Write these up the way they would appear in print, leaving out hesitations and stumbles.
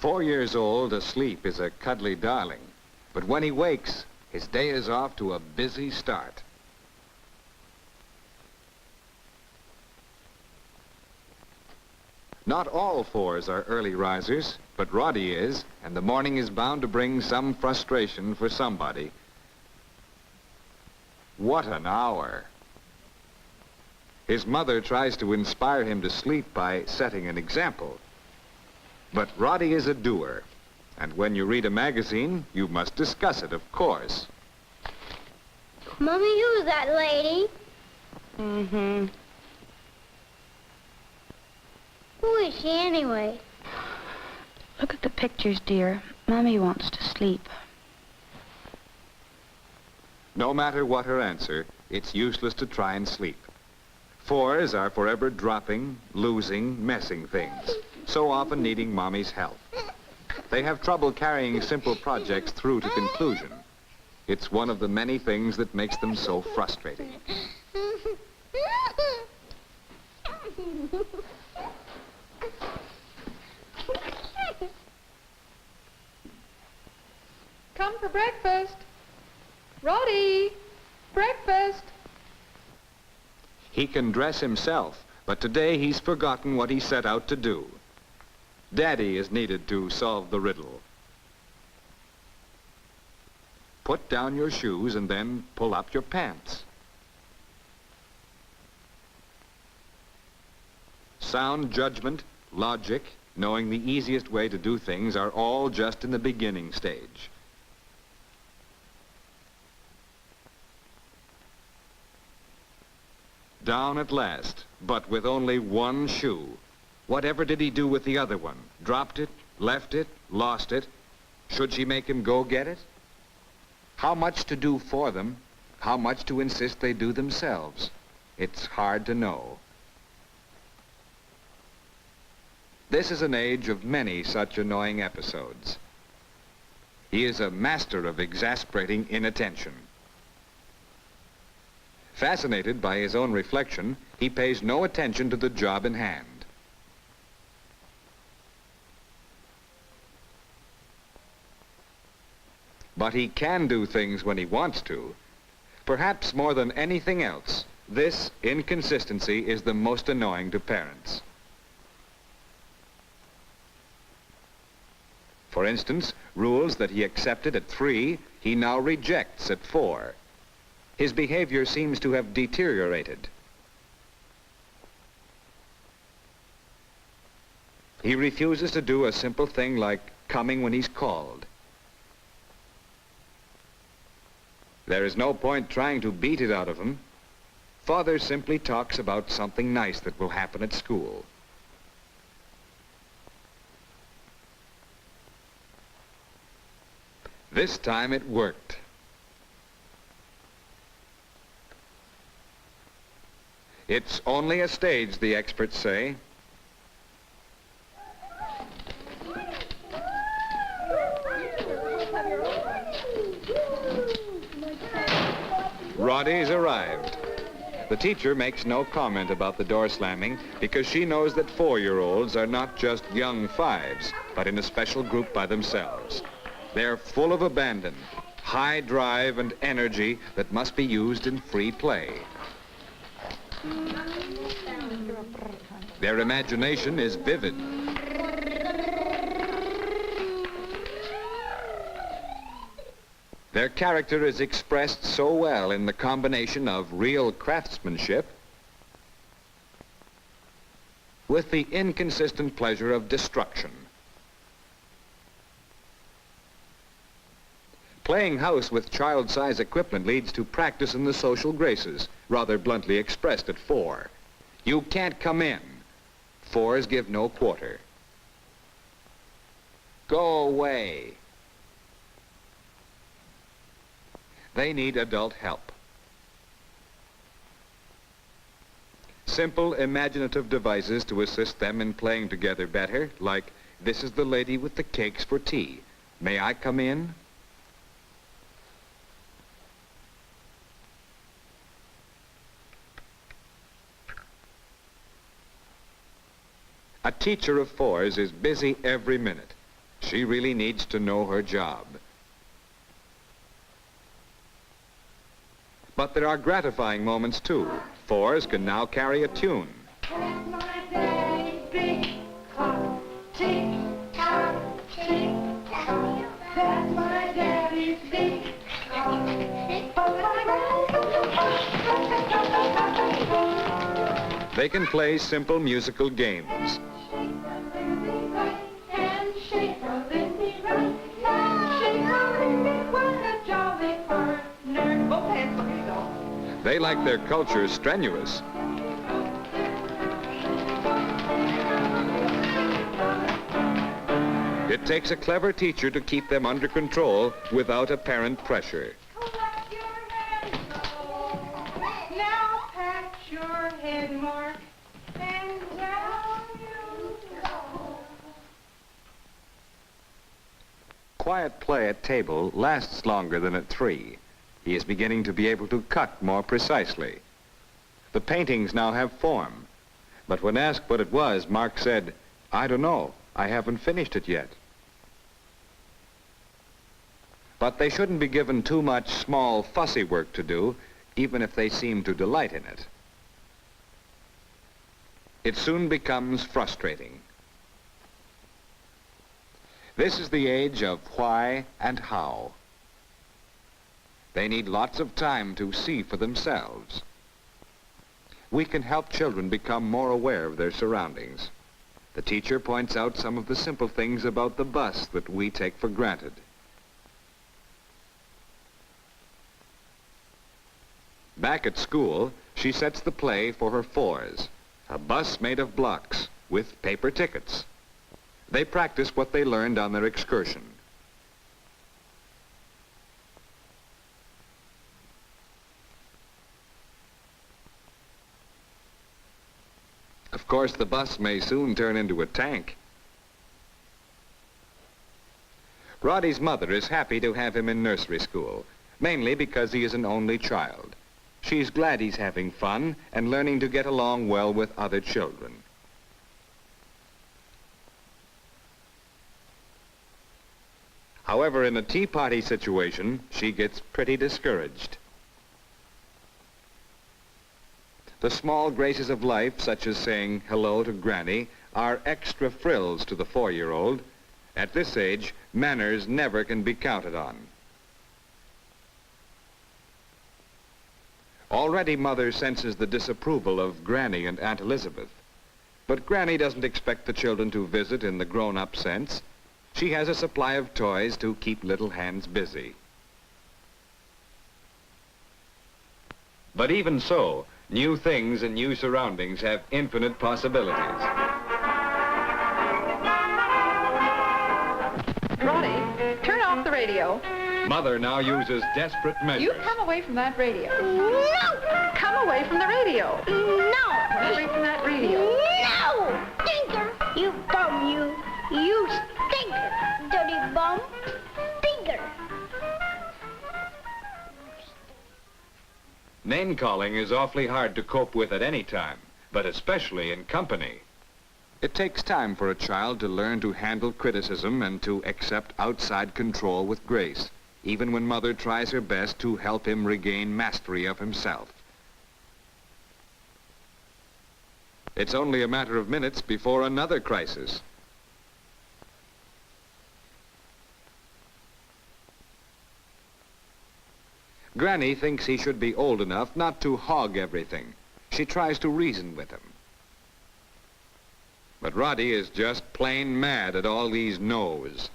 4 years old, asleep, is a cuddly darling. But when he wakes, his day is off to a busy start. Not all fours are early risers, but Roddy is, and the morning is bound to bring some frustration for somebody. What an hour! His mother tries to inspire him to sleep by setting an example. But Roddy is a doer, and when you read a magazine, you must discuss it, of course. Mommy, who's that lady? Mm-hmm. Who is she anyway? Look at the pictures, dear. Mommy wants to sleep. No matter what her answer, it's useless to try and sleep. Fours are forever dropping, losing, messing things, so often needing Mommy's help. They have trouble carrying simple projects through to conclusion. It's one of the many things that makes them so frustrating. Come for breakfast. Roddy, breakfast. He can dress himself, but today he's forgotten what he set out to do. Daddy is needed to solve the riddle. Put down your shoes and then pull up your pants. Sound judgment, logic, knowing the easiest way to do things are all just in the beginning stage. Down at last, but with only one shoe. Whatever did he do with the other one? Dropped it, left it, lost it? Should she make him go get it? How much to do for them? How much to insist they do themselves? It's hard to know. This is an age of many such annoying episodes. He is a master of exasperating inattention. Fascinated by his own reflection, he pays no attention to the job in hand. But he can do things when he wants to. Perhaps more than anything else, this inconsistency is the most annoying to parents. For instance, rules that he accepted at 3, he now rejects at 4. His behavior seems to have deteriorated. He refuses to do a simple thing like coming when he's called. There is no point trying to beat it out of him. Father simply talks about something nice that will happen at school. This time it worked. It's only a stage, the experts say. Roddy's arrived. The teacher makes no comment about the door slamming because she knows that 4-year-olds are not just young 5s, but in a special group by themselves. They're full of abandon, high drive and energy that must be used in free play. Their imagination is vivid. Their character is expressed so well in the combination of real craftsmanship with the inconsistent pleasure of destruction. Playing house with child-size equipment leads to practice in the social graces, rather bluntly expressed at 4. You can't come in. 4s give no quarter. Go away. They need adult help. Simple, imaginative devices to assist them in playing together better, like, this is the lady with the cakes for tea. May I come in? A teacher of 4s is busy every minute. She really needs to know her job. But there are gratifying moments, too. Fours can now carry a tune. That's my daddy's big clock. Tick-tock, tick-tock. That's my daddy's big clock. They can play simple musical games. And shake a little right. And shake a little, what a jolly partner. Both hands, look at go. They like their culture strenuous. It takes a clever teacher to keep them under control without apparent pressure. Clap your hands, now pat your head, Mark, and down you go. Quiet play at table lasts longer than at 3. He is beginning to be able to cut more precisely. The paintings now have form. But when asked what it was, Mark said, "I don't know. I haven't finished it yet." But they shouldn't be given too much small, fussy work to do, even if they seem to delight in it. It soon becomes frustrating. This is the age of why and how. They need lots of time to see for themselves. We can help children become more aware of their surroundings. The teacher points out some of the simple things about the bus that we take for granted. Back at school, she sets the play for her 4s, a bus made of blocks with paper tickets. They practice what they learned on their excursion. Of course, the bus may soon turn into a tank. Roddy's mother is happy to have him in nursery school, mainly because he is an only child. She's glad he's having fun and learning to get along well with other children. However, in a tea party situation, she gets pretty discouraged. The small graces of life, such as saying hello to Granny, are extra frills to the 4-year-old. At this age, manners never can be counted on. Already Mother senses the disapproval of Granny and Aunt Elizabeth. But Granny doesn't expect the children to visit in the grown-up sense. She has a supply of toys to keep little hands busy. But even so, new things and new surroundings have infinite possibilities. Roddy, turn off the radio. Mother now uses desperate measures. You come away from that radio. No! Come away from the radio. No! Come away from that radio. No! Stinker! You bum, you! You stinker! Dirty bum! Stinker! Name-calling is awfully hard to cope with at any time, but especially in company. It takes time for a child to learn to handle criticism and to accept outside control with grace, even when Mother tries her best to help him regain mastery of himself. It's only a matter of minutes before another crisis. Granny thinks he should be old enough not to hog everything. She tries to reason with him. But Roddy is just plain mad at all these no's.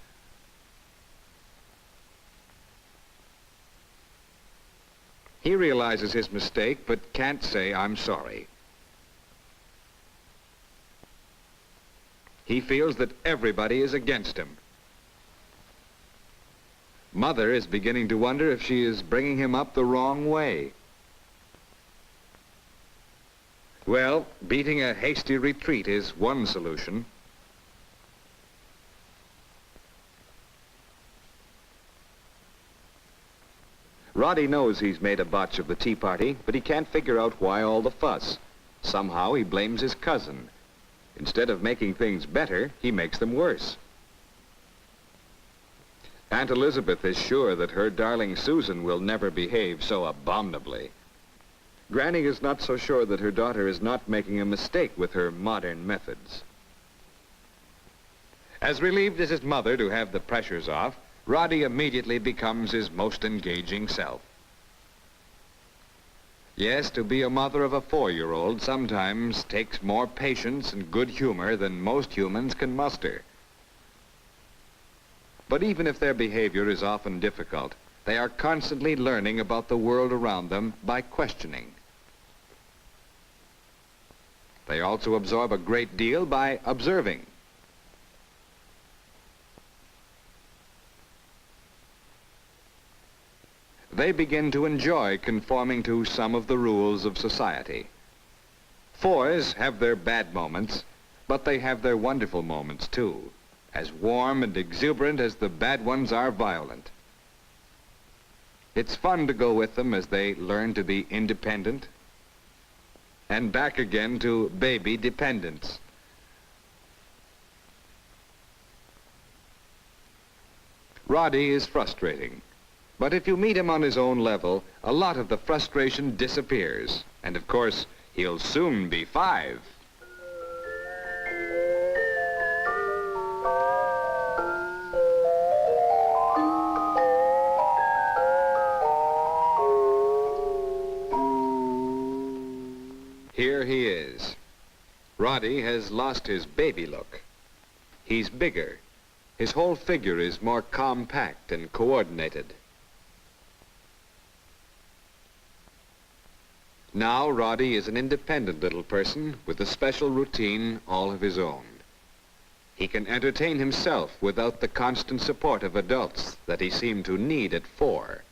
He realizes his mistake, but can't say, "I'm sorry." He feels that everybody is against him. Mother is beginning to wonder if she is bringing him up the wrong way. Well, beating a hasty retreat is one solution. Roddy knows he's made a botch of the tea party, but he can't figure out why all the fuss. Somehow he blames his cousin. Instead of making things better, he makes them worse. Aunt Elizabeth is sure that her darling Susan will never behave so abominably. Granny is not so sure that her daughter is not making a mistake with her modern methods. As relieved as his mother to have the pressures off, Roddy immediately becomes his most engaging self. Yes, to be a mother of a 4-year-old sometimes takes more patience and good humor than most humans can muster. But even if their behavior is often difficult, they are constantly learning about the world around them by questioning. They also absorb a great deal by observing. They begin to enjoy conforming to some of the rules of society. 4s have their bad moments, but they have their wonderful moments too, as warm and exuberant as the bad ones are violent. It's fun to go with them as they learn to be independent and back again to baby dependence. Roddy is frustrating. But if you meet him on his own level, a lot of the frustration disappears. And of course, he'll soon be 5. Here he is. Roddy has lost his baby look. He's bigger. His whole figure is more compact and coordinated. Now Roddy is an independent little person with a special routine all of his own. He can entertain himself without the constant support of adults that he seemed to need at 4.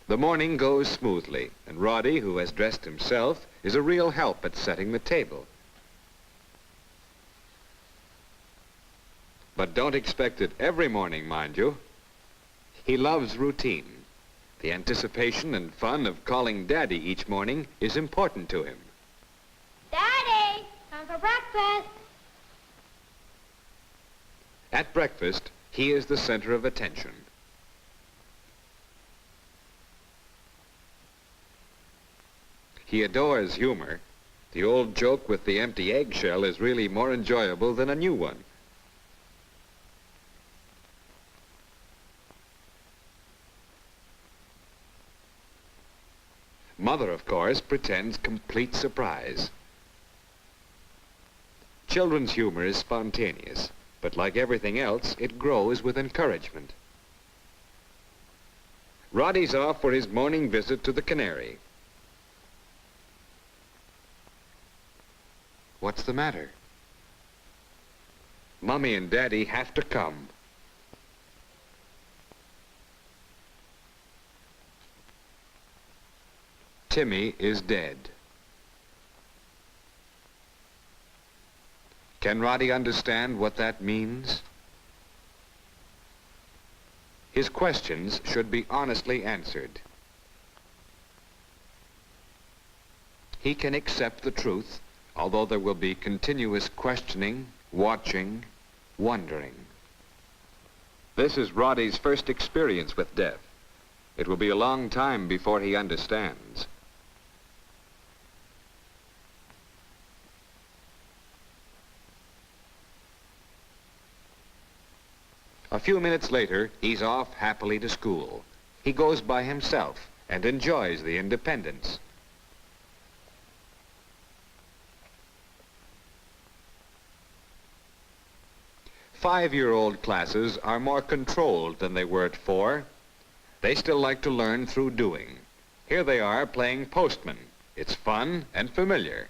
The morning goes smoothly, and Roddy, who has dressed himself, is a real help at setting the table. But don't expect it every morning, mind you. He loves routine. The anticipation and fun of calling Daddy each morning is important to him. Daddy, time for breakfast. At breakfast, he is the center of attention. He adores humor. The old joke with the empty eggshell is really more enjoyable than a new one. Mother, of course, pretends complete surprise. Children's humor is spontaneous, but like everything else, it grows with encouragement. Roddy's off for his morning visit to the canary. What's the matter? Mommy and Daddy have to come. Timmy is dead. Can Roddy understand what that means? His questions should be honestly answered. He can accept the truth, although there will be continuous questioning, watching, wondering. This is Roddy's first experience with death. It will be a long time before he understands. A few minutes later, he's off happily to school. He goes by himself and enjoys the independence. Five-year-old classes are more controlled than they were at 4. They still like to learn through doing. Here they are playing postman. It's fun and familiar.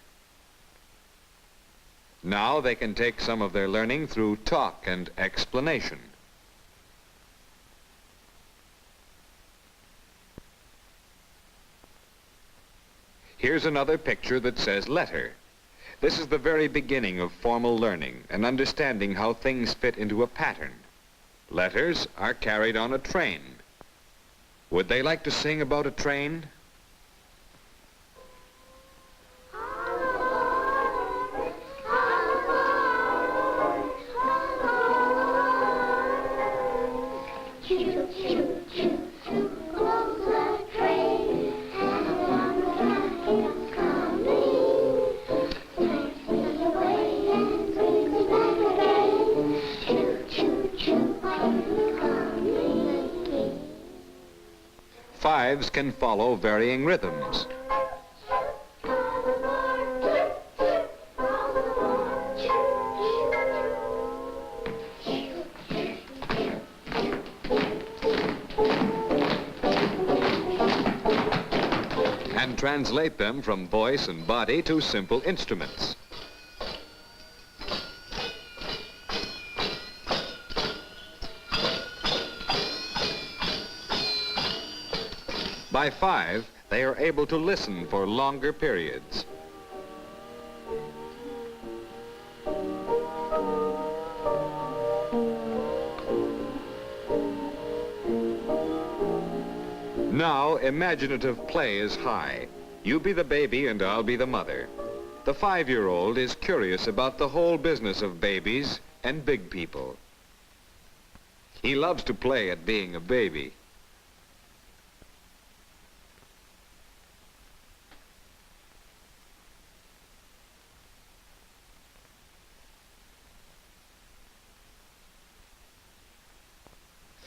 Now they can take some of their learning through talk and explanation. Here's another picture that says letter. This is the very beginning of formal learning and understanding how things fit into a pattern. Letters are carried on a train. Would they like to sing about a train? Fives can follow varying rhythms. And translate them from voice and body to simple instruments. By 5, they are able to listen for longer periods. Now, imaginative play is high. You be the baby and I'll be the mother. The 5-year-old is curious about the whole business of babies and big people. He loves to play at being a baby.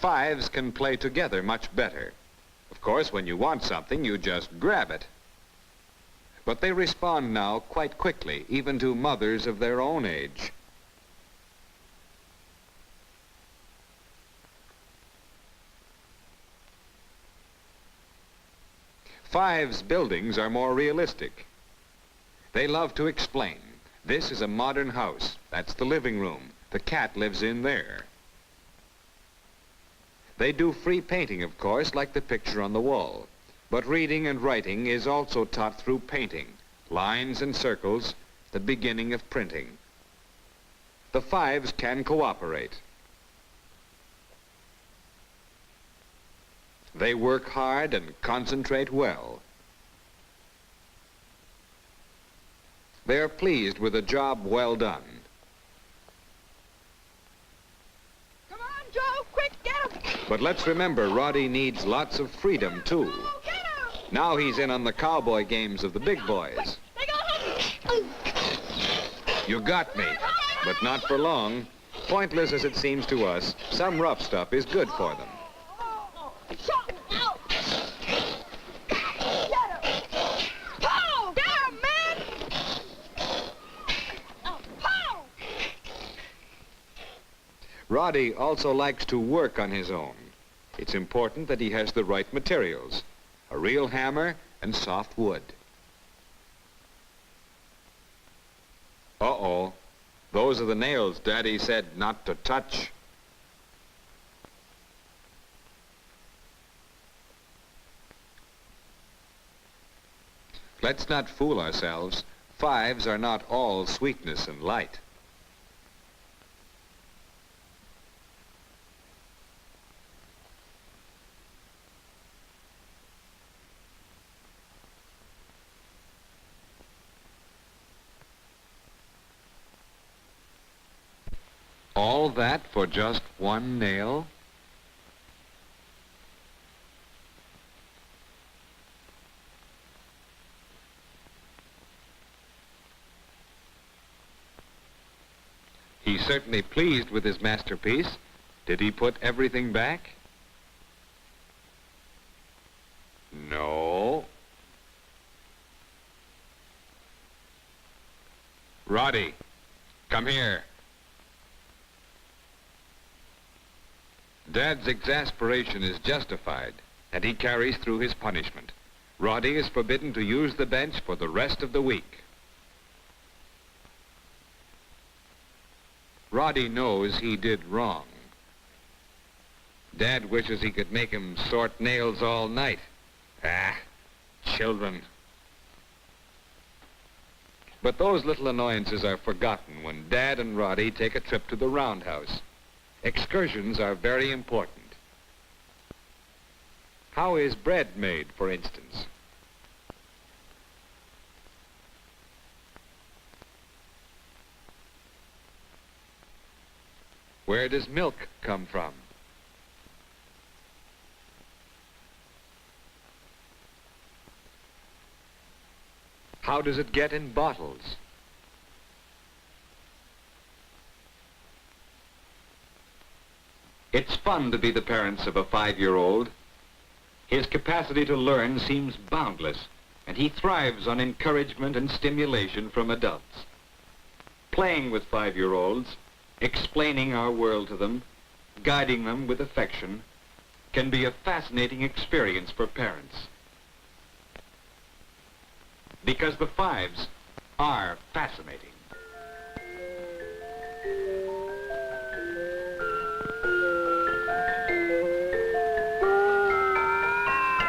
Fives can play together much better. Of course, when you want something, you just grab it. But they respond now quite quickly, even to mothers of their own age. Fives' buildings are more realistic. They love to explain. This is a modern house. That's the living room. The cat lives in there. They do free painting, of course, like the picture on the wall. But reading and writing is also taught through painting, lines and circles, the beginning of printing. The Fives can cooperate. They work hard and concentrate well. They are pleased with a job well done. Come on, Joe, quick, get him! But let's remember, Roddy needs lots of freedom, too. Oh, get him! Now he's in on the cowboy games of the big boys. They got him! You got me, but not for long. Pointless as it seems to us, some rough stuff is good for them. Shot him out! Get him! Pow! Get him, man! Pow! Roddy also likes to work on his own. It's important that he has the right materials, a real hammer and soft wood. Uh-oh, those are the nails Daddy said not to touch. Let's not fool ourselves. Fives are not all sweetness and light. All that for just one nail? He's certainly pleased with his masterpiece. Did he put everything back? No. Roddy, come here. Dad's exasperation is justified, and he carries through his punishment. Roddy is forbidden to use the bench for the rest of the week. Roddy knows he did wrong. Dad wishes he could make him sort nails all night. Ah, children. But those little annoyances are forgotten when Dad and Roddy take a trip to the roundhouse. Excursions are very important. How is bread made, for instance? Where does milk come from? How does it get in bottles? It's fun to be the parents of a 5-year-old. His capacity to learn seems boundless, and he thrives on encouragement and stimulation from adults. Playing with 5-year-olds, explaining our world to them, guiding them with affection, can be a fascinating experience for parents. Because the 5s are fascinating.